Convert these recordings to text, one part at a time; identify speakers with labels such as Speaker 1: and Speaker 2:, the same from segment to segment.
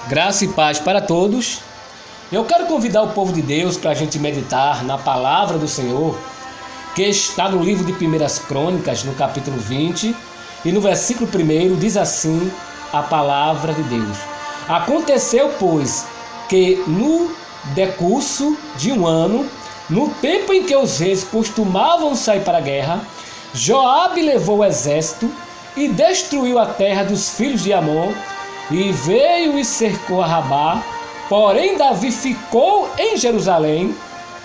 Speaker 1: Graça e paz para todos. Eu quero convidar o povo de Deus para a gente meditar na palavra do Senhor, que está no livro de 1 Crônicas, no capítulo 20, e no versículo 1 diz assim a palavra de Deus. Aconteceu, pois, que no decurso de um ano, no tempo em que os reis costumavam sair para a guerra, Joabe levou o exército e destruiu a terra dos filhos de Amon, e veio e cercou a Rabá. Porém Davi ficou em Jerusalém,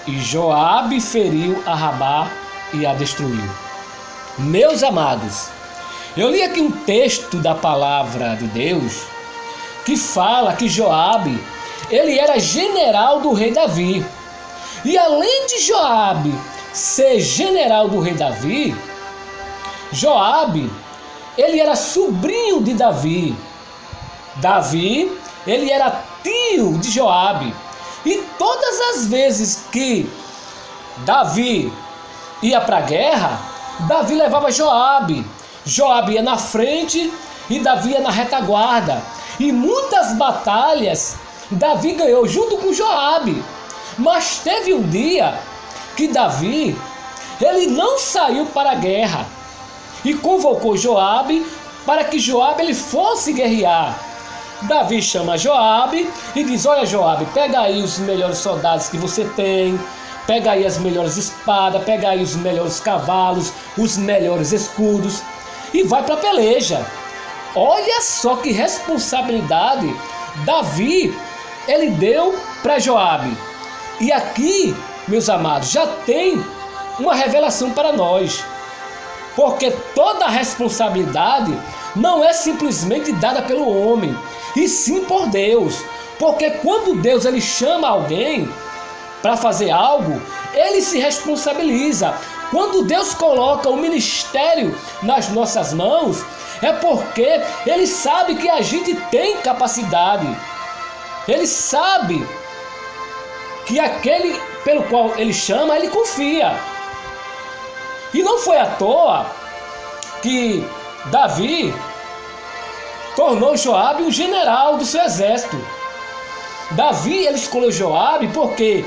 Speaker 1: e Joabe feriu a Rabá e a destruiu. Meus amados, eu li aqui um texto da palavra de Deus que fala que Joabe, ele era general do rei Davi. E além de Joabe ser general do rei Davi, Joabe, ele era sobrinho de Davi. Davi, ele era tio de Joabe. E todas as vezes que Davi ia para a guerra, Davi levava Joabe. Joabe ia na frente e Davi ia na retaguarda. E muitas batalhas Davi ganhou junto com Joabe. Mas teve um dia que Davi, ele não saiu para a guerra e convocou Joabe para que Joabe ele fosse guerrear. Davi chama Joabe e diz: olha, Joabe, pega aí os melhores soldados que você tem, pega aí as melhores espadas, pega aí os melhores cavalos, os melhores escudos e vai para a peleja. Olha só que responsabilidade Davi ele deu para Joabe. E aqui, meus amados, já tem uma revelação para nós. Porque toda a responsabilidade não é simplesmente dada pelo homem, e sim por Deus. Porque quando Deus ele chama alguém para fazer algo, ele se responsabiliza. Quando Deus coloca o ministério nas nossas mãos, é porque ele sabe que a gente tem capacidade. Ele sabe que aquele pelo qual ele chama, ele confia. E não foi à toa que Davi tornou Joabe um general do seu exército. Davi ele escolheu Joabe porque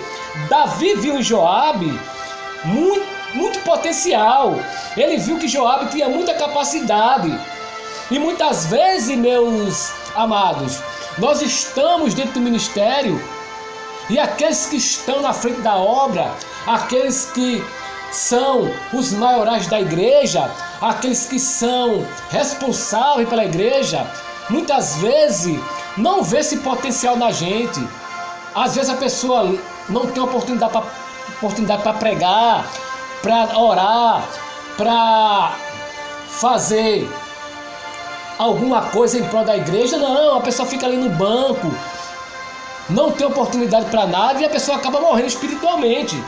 Speaker 1: Davi viu em Joabe muito potencial. Ele viu que Joabe tinha muita capacidade. E muitas vezes, meus amados, nós estamos dentro do ministério e aqueles que estão na frente da obra, aqueles que são os maiorais da igreja, aqueles que são responsáveis pela igreja, muitas vezes não vê esse potencial na gente. Às vezes a pessoa não tem oportunidade para pregar, para orar, para fazer alguma coisa em prol da igreja. Não, a pessoa fica ali no banco, não tem oportunidade para nada e a pessoa acaba morrendo espiritualmente.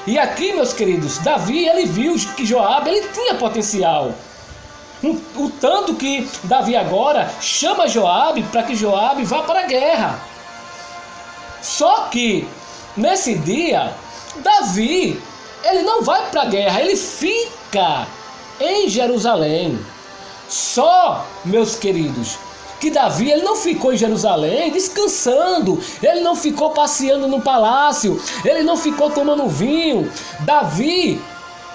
Speaker 1: E aqui, meus queridos, Davi, ele viu que Joabe, ele tinha potencial. O tanto que Davi agora chama Joabe para que Joabe vá para a guerra. Só que, nesse dia, Davi, ele não vai para a guerra, ele fica em Jerusalém. Só, meus queridos, que Davi ele não ficou em Jerusalém descansando, ele não ficou passeando no palácio, ele não ficou tomando vinho. Davi,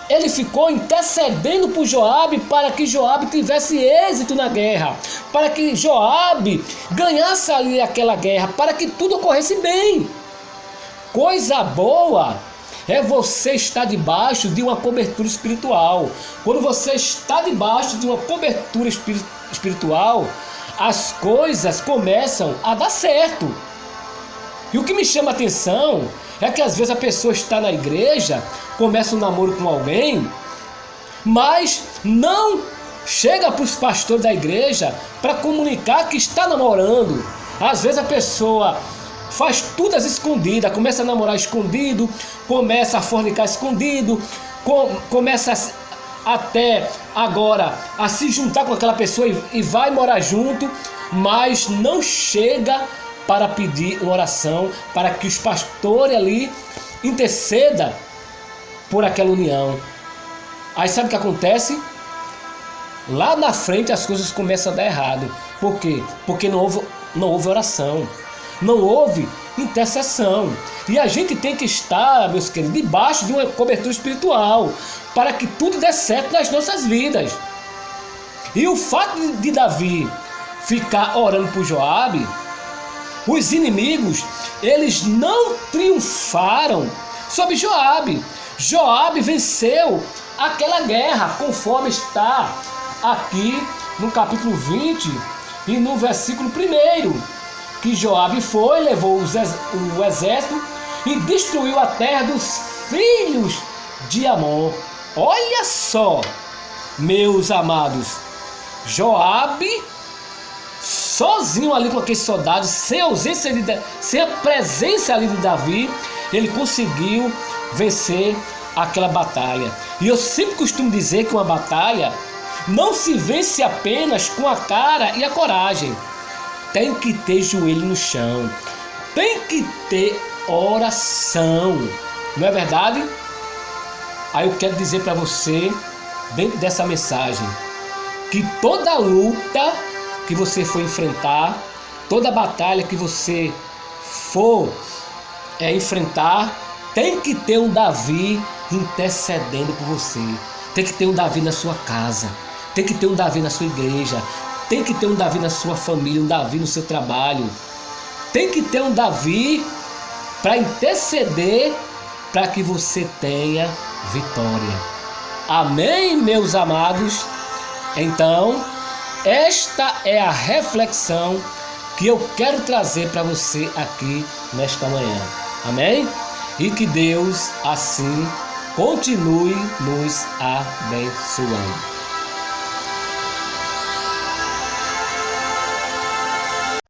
Speaker 1: ele ficou intercedendo por Joabe para que Joabe tivesse êxito na guerra, para que Joabe ganhasse ali aquela guerra, para que tudo ocorresse bem. Coisa boa é você estar debaixo de uma cobertura espiritual. Quando você está debaixo de uma cobertura espiritual, as coisas começam a dar certo. E o que me chama a atenção é que às vezes a pessoa está na igreja, começa um namoro com alguém, mas não chega para os pastores da igreja para comunicar que está namorando. Às vezes a pessoa faz tudo às escondidas, começa a namorar escondido, começa a fornicar escondido, começa até agora a se juntar com aquela pessoa e vai morar junto, mas não chega para pedir uma oração para que os pastores ali intercedam por aquela união. Aí sabe o que acontece? lá na frente as coisas começam a dar errado. Por quê? Porque não houve oração, não houve intercessão. E a gente tem que estar, meus queridos, debaixo de uma cobertura espiritual, para que tudo dê certo nas nossas vidas. E o fato de Davi ficar orando por Joabe, os inimigos, eles não triunfaram sobre Joabe. Joabe venceu aquela guerra, conforme está aqui no capítulo 20 e no versículo 1, que Joabe foi, levou o exército e destruiu a terra dos filhos de Amon. Olha só, meus amados, Joabe sozinho ali com aqueles soldados, sem a presença ali de Davi, ele conseguiu vencer aquela batalha. E eu sempre costumo dizer que uma batalha não se vence apenas com a cara e a coragem. Tem que ter joelho no chão, tem que ter oração, não é verdade? Aí eu quero dizer para você, dentro dessa mensagem, que toda luta que você for enfrentar, toda batalha que você for enfrentar, tem que ter um Davi intercedendo por você. Tem que ter um Davi na sua casa, tem que ter um Davi na sua igreja, tem que ter um Davi na sua família, um Davi no seu trabalho. Tem que ter um Davi para interceder para que você tenha vitória. Amém, meus amados? Então, esta é a reflexão que eu quero trazer para você aqui nesta manhã. Amém? E que Deus assim continue nos abençoando.